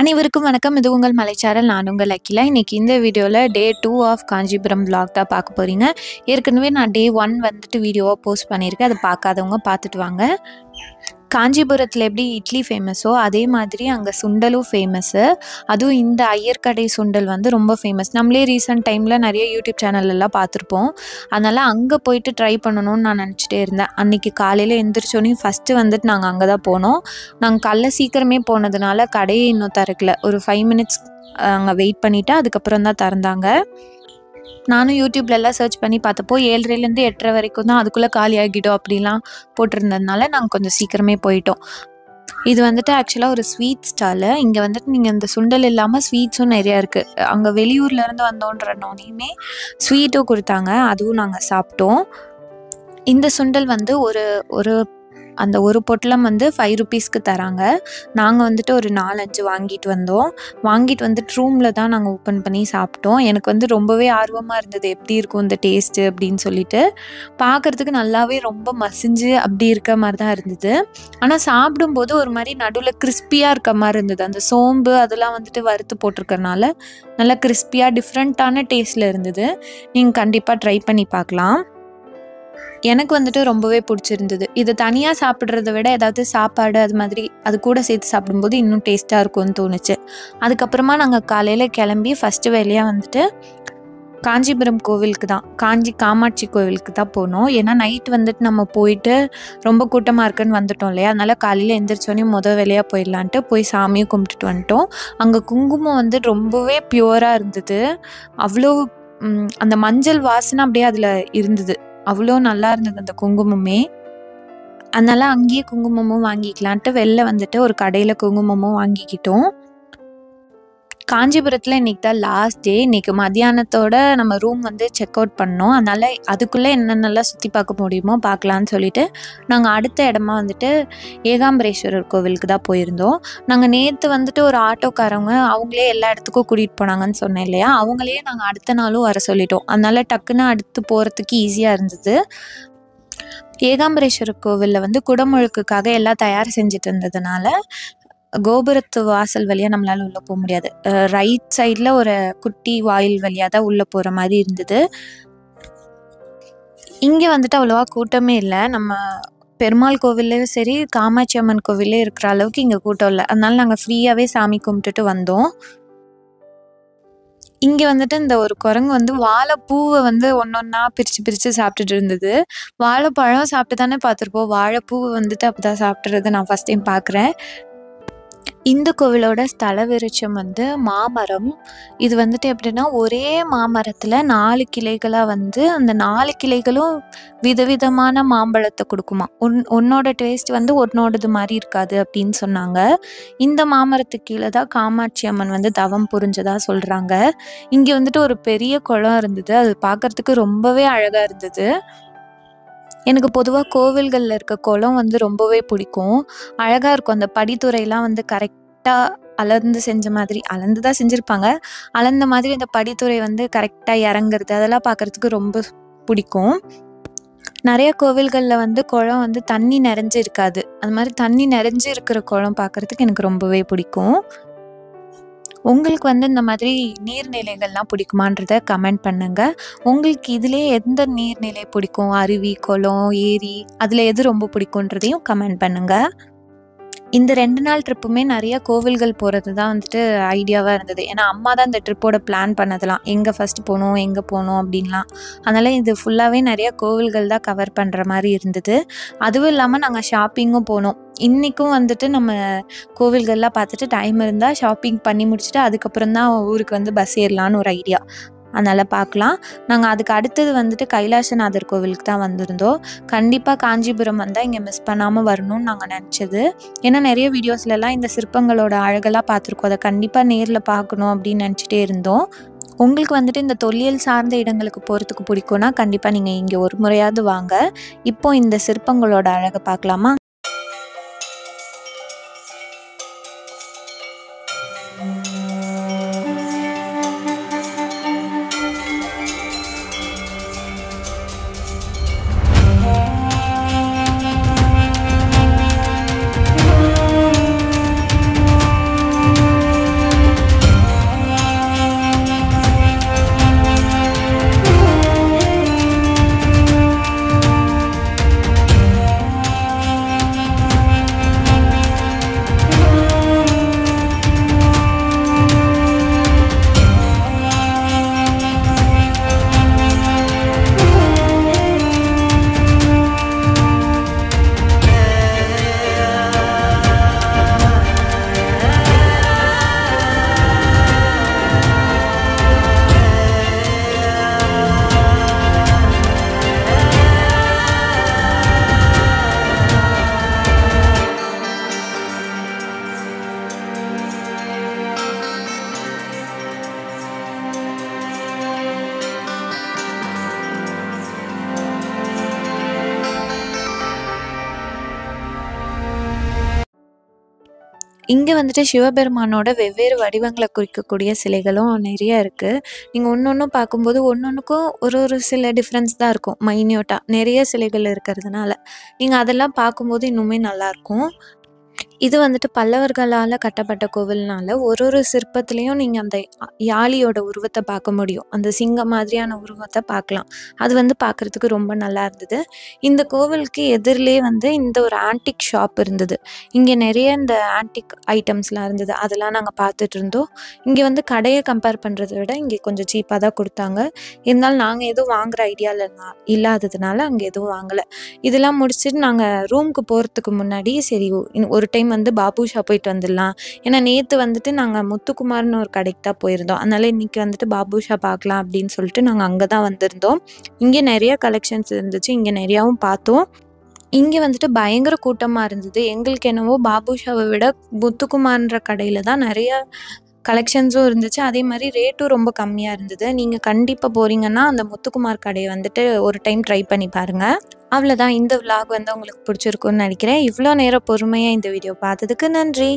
அனைவருக்கும் வணக்கம். இது உங்கள் மலைச்சாரல். நான் உங்கள் அகிலா. இன்னைக்கு இந்த வீடியோவில் டே 2 ஆஃப் காஞ்சிபுரம் vlog தான் பார்க்க போகிறீங்க. ஏற்கனவே நான் டே 1 வந்துட்டு வீடியோவாக போஸ்ட் பண்ணியிருக்கேன். அதை பார்க்காதவங்க பார்த்துட்டு வாங்க. காஞ்சிபுரத்தில் எப்படி இட்லி ஃபேமஸோ அதே மாதிரி அங்கே சுண்டலும் ஃபேமஸ்ஸு. அதுவும் இந்த ஐயர்கடை சுண்டல் வந்து ரொம்ப ஃபேமஸ். நம்மளே ரீசெண்ட் டைமில் நிறைய யூடியூப் சேனல்லாம் பார்த்துருப்போம். அதனால் அங்கே போயிட்டு ட்ரை பண்ணணும்னு நான் நினச்சிட்டே இருந்தேன். அன்றைக்கி காலையில் எழுந்திரிச்சோன்னே ஃபஸ்ட்டு வந்துட்டு நாங்கள் அங்கே தான் போனோம். நாங்கள் காலைல சீக்கிரமே போனதுனால கடையை இன்னும் திறக்கல. ஒரு 5 மினிட்ஸ் அங்கே வெயிட் பண்ணிவிட்டு அதுக்கப்புறம் தான் திறந்தாங்க. நானும் யூடியூப்லலாம் சர்ச் பண்ணி பார்த்தப்போ 7:30லேருந்து 8:30 வரைக்கும் தான், அதுக்குள்ளே காலி ஆகிடும் அப்படிலாம் போட்டிருந்ததுனால நாங்கள் கொஞ்சம் சீக்கிரமே போயிட்டோம். இது வந்துட்டு ஆக்சுவலாக ஒரு ஸ்வீட் ஸ்டாலு. இங்கே வந்துட்டு நீங்கள் இந்த சுண்டல் இல்லாமல் ஸ்வீட்ஸும் நிறையா இருக்குது. அங்கே வெளியூர்லேருந்து வந்தோன்றனோனையுமே ஸ்வீட்டும் கொடுத்தாங்க. அதுவும் நாங்கள் சாப்பிட்டோம். இந்த சுண்டல் வந்து அந்த ஒரு பொட்டலம் வந்து 5 ருபீஸ்க்கு தராங்க. நாங்கள் வந்துட்டு ஒரு 4-5 வாங்கிட்டு வந்தோம். வாங்கிட்டு வந்துட்டு ரூமில் தான் நாங்கள் ஓப்பன் பண்ணி சாப்பிட்டோம். எனக்கு வந்து ரொம்பவே ஆர்வமாக இருந்தது, எப்படி இருக்கும் இந்த டேஸ்ட்டு அப்படின்னு சொல்லிட்டு. பார்க்குறதுக்கு நல்லாவே ரொம்ப மசிஞ்சு அப்படி இருக்க மாதிரி தான் இருந்தது. ஆனால் சாப்பிடும்போது ஒரு மாதிரி நடுவில் கிறிஸ்பியாக இருக்க மாதிரி இருந்தது. அந்த சோம்பு அதெல்லாம் வந்துட்டு வறுத்து போட்டிருக்கறனால நல்லா கிறிஸ்பியாக டிஃப்ரெண்ட்டான டேஸ்ட்டில் இருந்தது. நீங்கள் கண்டிப்பாக ட்ரை பண்ணி பார்க்கலாம். எனக்கு வந்துட்டு ரொம்பவே பிடிச்சிருந்தது. இது தனியாக சாப்பிட்றத விட ஏதாவது சாப்பாடு அது மாதிரி அது கூட சேர்த்து சாப்பிடும்போது இன்னும் டேஸ்ட்டாக இருக்கும்னு தோணுச்சு. அதுக்கப்புறமா நாங்கள் காலையில் கிளம்பி ஃபஸ்ட்டு வேலையாக வந்துட்டு காஞ்சிபுரம் கோவிலுக்கு தான், காமாட்சி கோவிலுக்கு தான் போனோம். ஏன்னா நைட் வந்துட்டு நம்ம போயிட்டு ரொம்ப கூட்டமாக இருக்குன்னு வந்துட்டோம் இல்லையா, அதனால் காலையில் எழுந்திரிச்சோன்னே வேலையாக போயிடலான்ட்டு போய் சாமியும் கும்பிட்டுட்டு வந்துட்டோம். அங்கே குங்குமம் வந்து ரொம்பவே பியூராக இருந்தது. அவ்வளோ அந்த மஞ்சள் வாசனை அப்படியே அதில் இருந்தது. அவ்வளோ நல்லா இருந்தது அந்த குங்குமமே. அதனால் அங்கேயே குங்குமமும் வாங்கிக்கலான்ட்டு வெளில வந்துட்டு ஒரு கடையில் குங்குமமும் வாங்கிக்கிட்டோம். காஞ்சிபுரத்தில் இன்றைக்கி தான் லாஸ்ட் டே. இன்றைக்கி மத்தியானத்தோட நம்ம ரூம் வந்து செக் அவுட் பண்ணோம். அதனால் அதுக்குள்ளே என்னென்னலாம் சுற்றி பார்க்க முடியுமோ பார்க்கலான்னு சொல்லிட்டு நாங்கள் அடுத்த இடமா வந்துட்டு ஏகாம்பரேஸ்வரர் கோவிலுக்கு தான் போயிருந்தோம். நாங்கள் நேற்று வந்துட்டு ஒரு ஆட்டோக்காரவங்க அவங்களே எல்லா இடத்துக்கும் கூட்டிகிட்டு போனாங்கன்னு சொன்னேன் இல்லையா, அவங்களே நாங்கள் அடுத்த நாளும் வர சொல்லிட்டோம். அதனால் டக்குன்னு அடுத்து போகிறதுக்கு ஈஸியாக இருந்தது. ஏகாம்பரேஸ்வரர் கோவிலில் வந்து குடமுழுக்குக்காக எல்லாம் தயார் செஞ்சுட்டு இருந்ததுனால கோபுரத்து வாசல் வழியாக நம்மளால் உள்ளே போக முடியாது. ரைட் சைடில் ஒரு குட்டி வாயில் வழியாக தான் உள்ளே போகிற மாதிரி இருந்தது. இங்கே வந்துட்டு அவ்வளோவா கூட்டமே இல்லை. நம்ம பெருமாள் கோவில்லையும் சரி காமாட்சி அம்மன் கோவிலே இருக்கிற அளவுக்கு இங்கே கூட்டம் இல்லை. அதனால நாங்கள் ஃப்ரீயாகவே சாமி கும்பிட்டுட்டு வந்தோம். இங்கே வந்துட்டு இந்த ஒரு குரங்கு வந்து வாழைப்பூவை வந்து ஒன்றா பிரித்து சாப்பிட்டுட்டு இருந்தது. வாழைப்பழம் சாப்பிட்டு தானே பார்த்துருப்போம், வாழைப்பூவை வந்துட்டு அப்போ தான் சாப்பிட்றது நான் ஃபஸ்ட் டைம் பார்க்குறேன். இந்த கோவிலோட ஸ்தல விருட்சம் வந்து மாமரம். இது வந்துட்டு எப்படின்னா ஒரே மாமரத்தில் 4 கிளைகளாக வந்து அந்த 4 கிளைகளும் விதவிதமான மாம்பழத்தை கொடுக்குமா. ஒன்னோட டேஸ்ட் வந்து ஒன்னோடது மாதிரி இருக்காது அப்படின்னு சொன்னாங்க. இந்த மாமரத்துக்கு கீழே தான் காமாட்சி அம்மன் வந்து தவம் புரிஞ்சதா சொல்கிறாங்க. இங்கே வந்துட்டு ஒரு பெரிய குளம் இருந்தது. அது பார்க்குறதுக்கு ரொம்பவே அழகாக இருந்தது. எனக்கு பொதுவாக கோவில்களில் இருக்க குளம் வந்து ரொம்பவே பிடிக்கும். அழகாக இருக்கும். அந்த படித்துறையெல்லாம் வந்து கரெக்டாக அளந்து செஞ்ச மாதிரி, அளந்து தான் செஞ்சுருப்பாங்க, அளந்த மாதிரி அந்த படித்துறை வந்து கரெக்டாக இறங்குறது அதெல்லாம் பார்க்குறதுக்கு ரொம்ப பிடிக்கும். நிறைய கோவில்களில் வந்து குளம் வந்து தண்ணி நிறைஞ்சு இருக்காது. அது மாதிரி தண்ணி நிறைஞ்சு இருக்கிற குளம் பார்க்குறதுக்கு எனக்கு ரொம்பவே பிடிக்கும். உங்களுக்கு வந்து இந்த மாதிரி நீர்நிலைகள்லாம் பிடிக்குமான்றத கமெண்ட் பண்ணுங்கள். உங்களுக்கு இதிலே எந்த நீர்நிலை பிடிக்கும், அருவி, குளம், ஏரி, அதில் எது ரொம்ப பிடிக்குன்றதையும் கமெண்ட் பண்ணுங்கள். இந்த 2 நாள் ட்ரிப்புமே நிறைய கோவில்கள் போகிறது தான் வந்துட்டு ஐடியாவாக இருந்தது. ஏன்னா அம்மா தான் இந்த ட்ரிப்போட பிளான் பண்ணதெல்லாம், எங்கே ஃபஸ்ட்டு போகணும் எங்கே போகணும் அப்படின்லாம். அதனால் இது ஃபுல்லாகவே நிறைய கோவில்கள் தான் கவர் பண்ணுற மாதிரி இருந்தது. அதுவும் இல்லாமல் நாங்கள் ஷாப்பிங்கும் போனோம். இன்றைக்கும் வந்துட்டு நம்ம கோவில்கள்லாம் பார்த்துட்டு டைம் இருந்தால் ஷாப்பிங் பண்ணி முடிச்சுட்டு அதுக்கப்புறம் தான் ஊருக்கு வந்து பஸ் ஏறலான்னு ஒரு ஐடியா. அதனால் பார்க்கலாம். நாங்கள் அதுக்கு அடுத்தது வந்துட்டு கைலாசநாதர் கோவிலுக்கு தான் வந்திருந்தோம். கண்டிப்பாக காஞ்சிபுரம் வந்தால் இங்கே மிஸ் பண்ணாமல் வரணும்னு நாங்கள் நினச்சது. ஏன்னா நிறைய வீடியோஸ்லலாம் இந்த சிற்பங்களோட அழகெல்லாம் பார்த்துருக்கோம். அதை கண்டிப்பாக நேரில் பார்க்கணும் அப்படின்னு நினச்சிட்டே இருந்தோம். உங்களுக்கு வந்துட்டு இந்த தொல்லியல் சார்ந்த இடங்களுக்கு போகிறதுக்கு பிடிக்கும்னா கண்டிப்பாக நீங்கள் இங்கே ஒரு முறையாவது வாங்க. இப்போ இந்த சிற்பங்களோட அழகை பார்க்கலாமா? இங்கே வந்துட்டு சிவபெருமானோட வெவ்வேறு வடிவங்களை குறிக்கக்கூடிய சிலைகளும் நிறைய இருக்குது. நீங்கள் ஒன்று ஒன்றும் பார்க்கும்போது ஒன்று ஒன்றுக்கும் ஒரு ஒரு சில டிஃப்ரென்ஸ் தான் இருக்கும். மைன்யூட்டாக நிறைய சிலைகள் இருக்கிறதுனால நீங்கள் அதெல்லாம் பார்க்கும்போது இன்னுமே நல்லாயிருக்கும். இது வந்துட்டு பல்லவர்களால் கட்டப்பட்ட கோவில்னால ஒரு ஒரு சிற்பத்துலேயும் நீங்கள் அந்த யாளியோட உருவத்தை பார்க்க முடியும். அந்த சிங்கம் மாதிரியான உருவத்தை பார்க்கலாம். அது வந்து பார்க்குறதுக்கு ரொம்ப நல்லா இருந்தது. இந்த கோவிலுக்கு எதிரிலே வந்து இந்த ஒரு ஆன்டிக் ஷாப் இருந்தது. இங்கே நிறைய இந்த ஆன்டிக் ஐட்டம்ஸ்லாம் இருந்தது. அதெல்லாம் நாங்கள் பார்த்துட்டு இருந்தோம். இங்கே வந்து கடையை கம்பேர் பண்ணுறதை விட இங்கே கொஞ்சம் சீப்பாக தான் கொடுத்தாங்க. இருந்தாலும் நாங்கள் எதுவும் வாங்குகிற ஐடியாவில் இல்லாததுனால அங்கே எதுவும் வாங்கலை. இதெல்லாம் முடிச்சுட்டு நாங்கள் ரூமுக்கு போகிறதுக்கு முன்னாடி சரி ஒரு டைம் வந்து பாபுஷா போயிட்டு வந்துடலாம். ஏன்னா நேற்று வந்துட்டு நாங்கள் முத்துக்குமார்னு ஒரு கடைக்கு தான் போயிருந்தோம். அதனால இன்னைக்கு வந்துட்டு பாபுஷா பார்க்கலாம் அப்படின்னு சொல்லிட்டு நாங்கள் அங்கே தான் வந்திருந்தோம். இங்கே நிறைய கலெக்ஷன்ஸ் இருந்துச்சு. இங்கே நிறையாவும் பார்த்தோம். இங்கே வந்துட்டு பயங்கர கூட்டமாக இருந்தது. எங்களுக்கு என்னவோ பாபுஷாவை விட முத்துக்குமார்ன்ற கடையில் தான் நிறைய கலெக்ஷன்ஸும் இருந்துச்சு. அதே மாதிரி ரேட்டும் ரொம்ப கம்மியாக இருந்தது. நீங்கள் கண்டிப்பாக போகிறீங்கன்னா அந்த முத்துக்குமார் கடையை வந்துட்டு ஒரு டைம் ட்ரை பண்ணி பாருங்கள். அவ்வளோதான். இந்த விலாக் வந்து உங்களுக்கு பிடிச்சிருக்குன்னு நினைக்கிறேன். இவ்வளோ நேரம் பொறுமையாக இந்த வீடியோ பார்த்ததுக்கு நன்றி.